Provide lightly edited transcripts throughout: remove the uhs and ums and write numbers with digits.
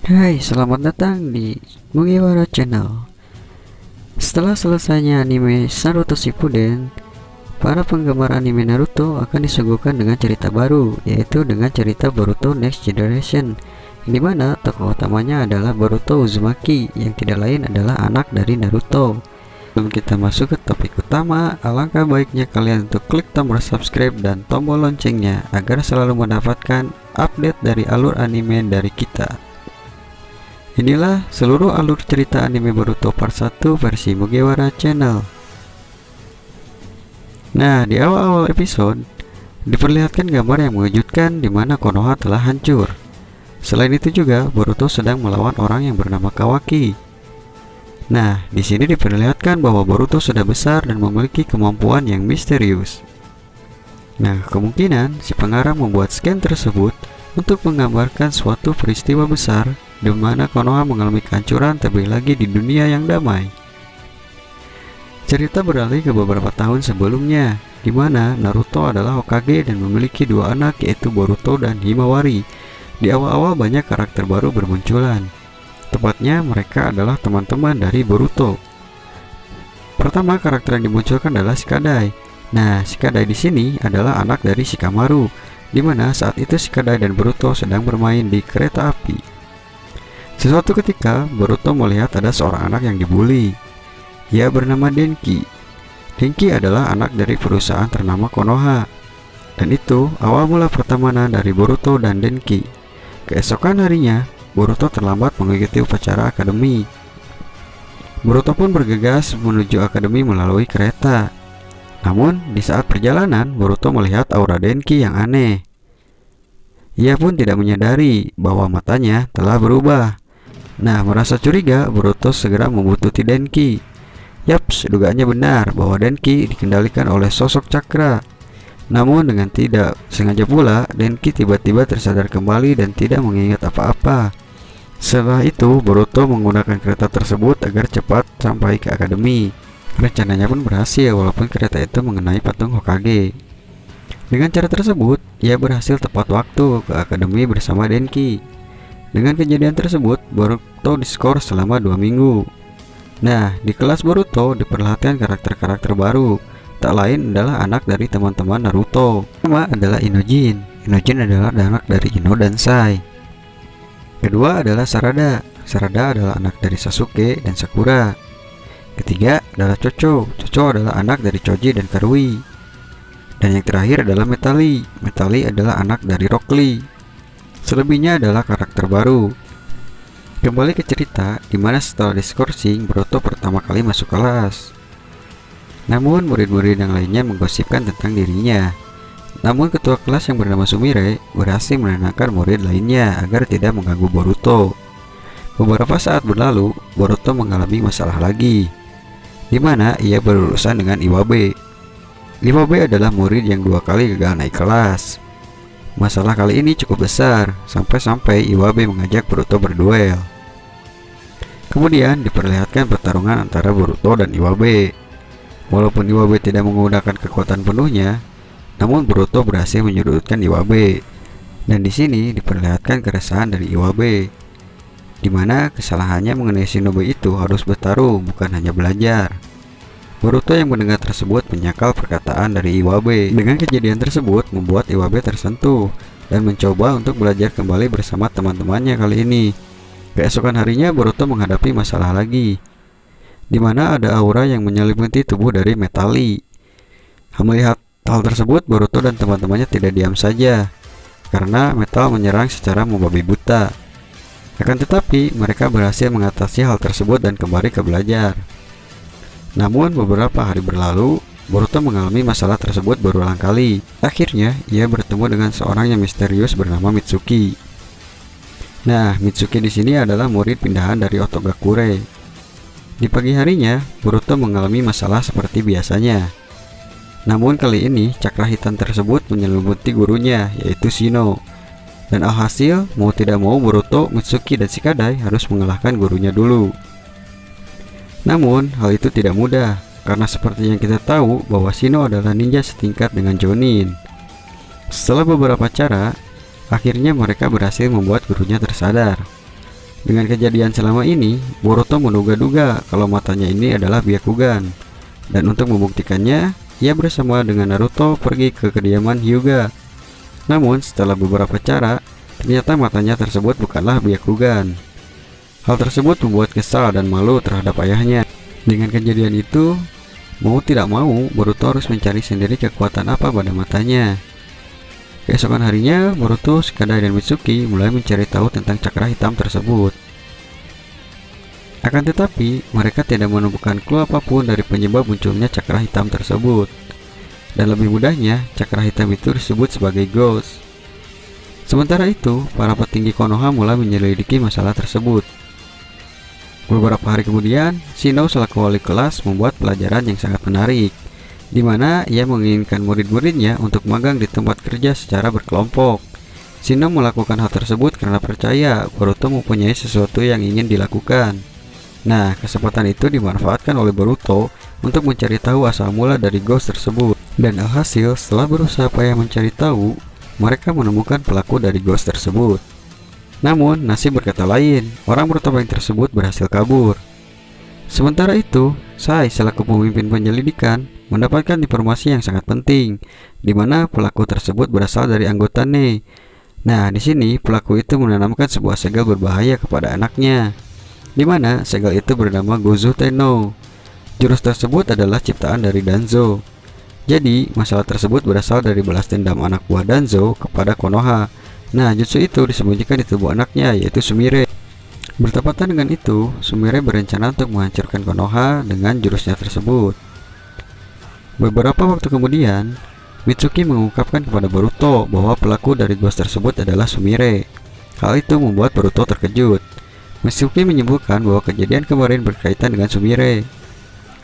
Hai, selamat datang di Mugiwara Channel. Setelah selesainya anime Naruto Shippuden, para penggemar anime Naruto akan disuguhkan dengan cerita baru, yaitu dengan cerita Boruto Next Generation, di mana tokoh utamanya adalah Boruto Uzumaki, yang tidak lain adalah anak dari Naruto. Sebelum kita masuk ke topik utama, alangkah baiknya kalian untuk klik tombol subscribe dan tombol loncengnya agar selalu mendapatkan update dari alur anime dari kita. Inilah seluruh alur cerita anime Boruto Part 1 versi Mugiwara Channel. Nah, di awal-awal episode diperlihatkan gambar yang mengejutkan di mana Konoha telah hancur. Selain itu juga Boruto sedang melawan orang yang bernama Kawaki. Nah, di sini diperlihatkan bahwa Boruto sudah besar dan memiliki kemampuan yang misterius. Nah, kemungkinan si pengarang membuat scan tersebut untuk menggambarkan suatu peristiwa besar di mana Konoha mengalami kehancuran terlebih lagi di dunia yang damai. Cerita beralih ke beberapa tahun sebelumnya, di mana Naruto adalah Hokage dan memiliki dua anak yaitu Boruto dan Himawari. Di awal-awal banyak karakter baru bermunculan. Tepatnya mereka adalah teman-teman dari Boruto. Pertama karakter yang dimunculkan adalah Shikadai. Nah, Shikadai di sini adalah anak dari Shikamaru, di mana saat itu Shikadai dan Boruto sedang bermain di kereta api. Sesuatu ketika, Boruto melihat ada seorang anak yang dibully. Ia bernama Denki. Denki adalah anak dari perusahaan ternama Konoha. Dan itu awal mula pertemanan dari Boruto dan Denki. Keesokan harinya, Boruto terlambat mengikuti upacara akademi. Boruto pun bergegas menuju akademi melalui kereta. Namun, di saat perjalanan, Boruto melihat aura Denki yang aneh. Ia pun tidak menyadari bahwa matanya telah berubah. Nah, merasa curiga, Boruto segera membuntuti Denki. Yaps, dugaannya benar bahwa Denki dikendalikan oleh sosok Cakra. Namun dengan tidak sengaja pula, Denki tiba-tiba tersadar kembali dan tidak mengingat apa-apa. Setelah itu, Boruto menggunakan kereta tersebut agar cepat sampai ke akademi. Rencananya pun berhasil walaupun kereta itu mengenai patung Hokage. Dengan cara tersebut, ia berhasil tepat waktu ke akademi bersama Denki. Dengan kejadian tersebut, Boruto diskor selama 2 minggu. Nah, di kelas Boruto diperlihatkan karakter-karakter baru. Tak lain adalah anak dari teman-teman Naruto. Pertama adalah Inojin. Inojin adalah anak dari Ino dan Sai. Kedua adalah Sarada. Sarada adalah anak dari Sasuke dan Sakura. Ketiga adalah Chocho. Chocho adalah anak dari Choji dan Karui. Dan yang terakhir adalah Metali. Metali adalah anak dari Rock Lee. Selebihnya adalah karakter baru. Kembali ke cerita, di mana setelah diskorsing, Boruto pertama kali masuk kelas. Namun murid-murid yang lainnya menggosipkan tentang dirinya. Namun ketua kelas yang bernama Sumire berhasil menenangkan murid lainnya agar tidak mengganggu Boruto. Beberapa saat berlalu, Boruto mengalami masalah lagi, di mana ia berurusan dengan Iwabe. Iwabe adalah murid yang 2 kali gagal naik kelas. Masalah kali ini cukup besar, sampai-sampai Iwabe mengajak Boruto berduel. Kemudian diperlihatkan pertarungan antara Boruto dan Iwabe. Walaupun Iwabe tidak menggunakan kekuatan penuhnya, namun Boruto berhasil menyudutkan Iwabe. Dan di sini diperlihatkan keresahan dari Iwabe, di mana kesalahannya mengenai shinobi itu harus bertaruh, bukan hanya belajar. Boruto yang mendengar tersebut menyangkal perkataan dari Iwabe. Dengan kejadian tersebut membuat Iwabe tersentuh dan mencoba untuk belajar kembali bersama teman-temannya kali ini. Keesokan harinya Boruto menghadapi masalah lagi, di mana ada aura yang menyelimuti tubuh dari Metali. Melihat hal tersebut, Boruto dan teman-temannya tidak diam saja, karena metal menyerang secara membabi buta. Akan tetapi mereka berhasil mengatasi hal tersebut dan kembali ke belajar. Namun beberapa hari berlalu, Boruto mengalami masalah tersebut berulang kali. Akhirnya, ia bertemu dengan seorang yang misterius bernama Mitsuki. Nah, Mitsuki di sini adalah murid pindahan dari Otogakure. Di pagi harinya, Boruto mengalami masalah seperti biasanya. Namun kali ini, cakra hitam tersebut menyelimuti gurunya, yaitu Shino. Dan alhasil, mau tidak mau Boruto, Mitsuki, dan Shikadai harus mengalahkan gurunya dulu. Namun, hal itu tidak mudah, karena seperti yang kita tahu bahwa Shino adalah ninja setingkat dengan Jonin. Setelah beberapa cara, akhirnya mereka berhasil membuat gurunya tersadar. Dengan kejadian selama ini, Boruto menduga-duga kalau matanya ini adalah Byakugan. Dan untuk membuktikannya, ia bersama dengan Naruto pergi ke kediaman Hyuga. Namun setelah beberapa cara, ternyata matanya tersebut bukanlah Byakugan. Hal tersebut membuat kesal dan malu terhadap ayahnya. Dengan kejadian itu, mau tidak mau, Boruto harus mencari sendiri kekuatan apa pada matanya. Keesokan harinya, Boruto, Sukada, dan Mitsuki mulai mencari tahu tentang cakra hitam tersebut. Akan tetapi, mereka tidak menemukan clue apapun dari penyebab munculnya cakra hitam tersebut. Dan lebih mudahnya, cakra hitam itu disebut sebagai ghost. Sementara itu, para petinggi Konoha mulai menyelidiki masalah tersebut. Beberapa hari kemudian, Shino selaku wali kelas membuat pelajaran yang sangat menarik, di mana ia menginginkan murid-muridnya untuk magang di tempat kerja secara berkelompok. Shino melakukan hal tersebut karena percaya Boruto mempunyai sesuatu yang ingin dilakukan. Nah, kesempatan itu dimanfaatkan oleh Boruto untuk mencari tahu asal mula dari ghost tersebut. Dan alhasil, setelah berusaha payah mencari tahu, mereka menemukan pelaku dari ghost tersebut. Namun, nasib berkata lain, orang bertopeng tersebut berhasil kabur. Sementara itu, Sai selaku pemimpin penyelidikan mendapatkan informasi yang sangat penting, di mana pelaku tersebut berasal dari anggota Ne. Nah, di sini pelaku itu menanamkan sebuah segel berbahaya kepada anaknya, di mana segel itu bernama Gozu Tenno. Jurus tersebut adalah ciptaan dari Danzo. Jadi, masalah tersebut berasal dari balas dendam anak buah Danzo kepada Konoha. Nah, jutsu itu disembunyikan di tubuh anaknya, yaitu Sumire. Bertepatan dengan itu, Sumire berencana untuk menghancurkan Konoha dengan jurusnya tersebut. Beberapa waktu kemudian, Mitsuki mengungkapkan kepada Boruto bahwa pelaku dari ghost tersebut adalah Sumire. Hal itu membuat Boruto terkejut. Mitsuki menyimpulkan bahwa kejadian kemarin berkaitan dengan Sumire.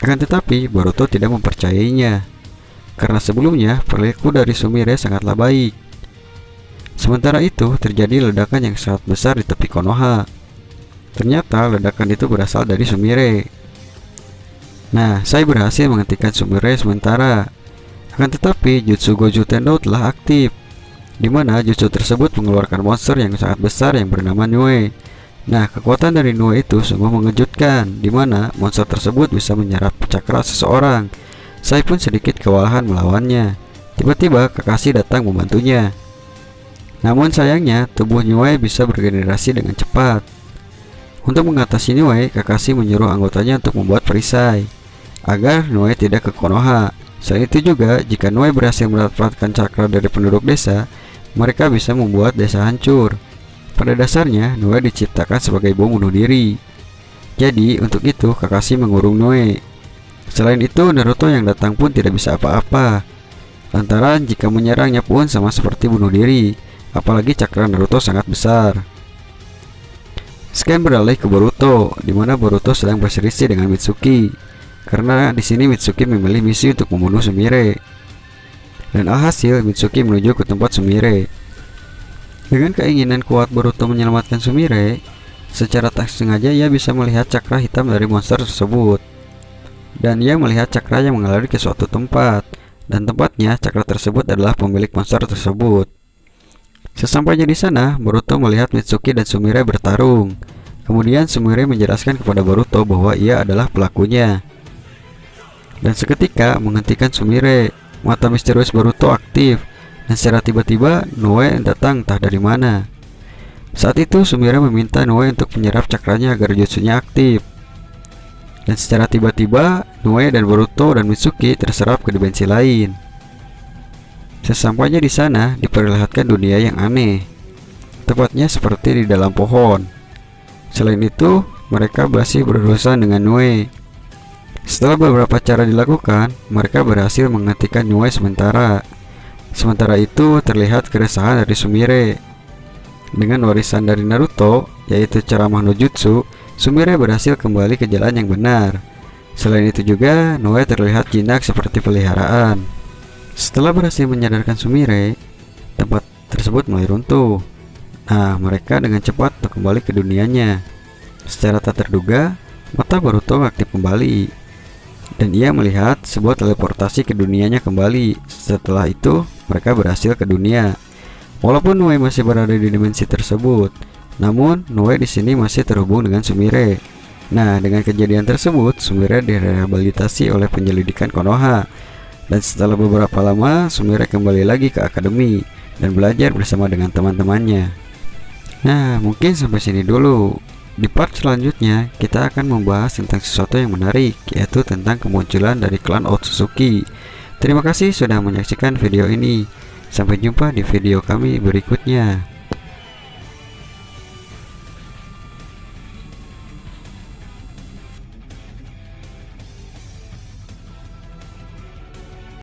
Akan tetapi, Boruto tidak mempercayainya, karena sebelumnya pelaku dari Sumire sangatlah baik. Sementara itu, terjadi ledakan yang sangat besar di tepi Konoha. Ternyata ledakan itu berasal dari Sumire. Nah, saya berhasil menghentikan Sumire sementara. Akan tetapi, jutsu Goju Tenno telah aktif, di mana jutsu tersebut mengeluarkan monster yang sangat besar yang bernama Nue. Nah, kekuatan dari Nue itu sungguh mengejutkan, di mana monster tersebut bisa menyerap cakra seseorang. Saya pun sedikit kewalahan melawannya. Tiba-tiba Kakashi datang membantunya. Namun sayangnya, tubuh Nue bisa bergenerasi dengan cepat. Untuk mengatasi Nue, Kakashi menyuruh anggotanya untuk membuat perisai agar Nue tidak ke Konoha. Selain itu juga, jika Nue berhasil mendapatkan cakra dari penduduk desa, mereka bisa membuat desa hancur. Pada dasarnya, Nue diciptakan sebagai bom bunuh diri. Jadi, untuk itu Kakashi mengurung Nue. Selain itu, Naruto yang datang pun tidak bisa apa-apa, lantaran jika menyerangnya pun sama seperti bunuh diri, apalagi cakra Naruto sangat besar. Scan beralih ke Boruto, di mana Boruto sedang berselisih dengan Mitsuki, karena di sini Mitsuki memilih misi untuk membunuh Sumire. Dan alhasil Mitsuki menuju ke tempat Sumire. Dengan keinginan kuat Boruto menyelamatkan Sumire, secara tak sengaja ia bisa melihat cakra hitam dari monster tersebut. Dan ia melihat cakra yang mengalir ke suatu tempat, dan tempatnya cakra tersebut adalah pemilik monster tersebut. Sesampainya di sana, Boruto melihat Mitsuki dan Sumire bertarung. Kemudian Sumire menjelaskan kepada Boruto bahwa ia adalah pelakunya. Dan seketika menghentikan Sumire, mata misterius Boruto aktif, dan secara tiba-tiba Nue datang entah dari mana. Saat itu Sumire meminta Nue untuk menyerap cakranya agar jutsunya aktif. Dan secara tiba-tiba Nue dan Boruto dan Mitsuki terserap ke dimensi lain. Sesampainya di sana, diperlihatkan dunia yang aneh, tepatnya seperti di dalam pohon. Selain itu, mereka masih berurusan dengan Nue. Setelah beberapa cara dilakukan, mereka berhasil menghentikan Nue sementara. Sementara itu, terlihat keresahan dari Sumire. Dengan warisan dari Naruto, yaitu ceramah no jutsu, Sumire berhasil kembali ke jalan yang benar. Selain itu juga, Nue terlihat jinak seperti peliharaan. Setelah berhasil menyadarkan Sumire, tempat tersebut mulai runtuh. Nah, mereka dengan cepat kembali ke dunianya. Secara tak terduga, mata Boruto aktif kembali, dan ia melihat sebuah teleportasi ke dunianya kembali. Setelah itu, mereka berhasil ke dunia. Walaupun Nue masih berada di dimensi tersebut, Namun, Noe di sini masih terhubung dengan Sumire. Nah, dengan kejadian tersebut, Sumire direhabilitasi oleh penyelidikan Konoha. Dan setelah beberapa lama, Sumire kembali lagi ke akademi dan belajar bersama dengan teman-temannya. Nah, mungkin sampai sini dulu. Di part selanjutnya, kita akan membahas tentang sesuatu yang menarik, yaitu tentang kemunculan dari klan Otsutsuki. Terima kasih sudah menyaksikan video ini. Sampai jumpa di video kami berikutnya.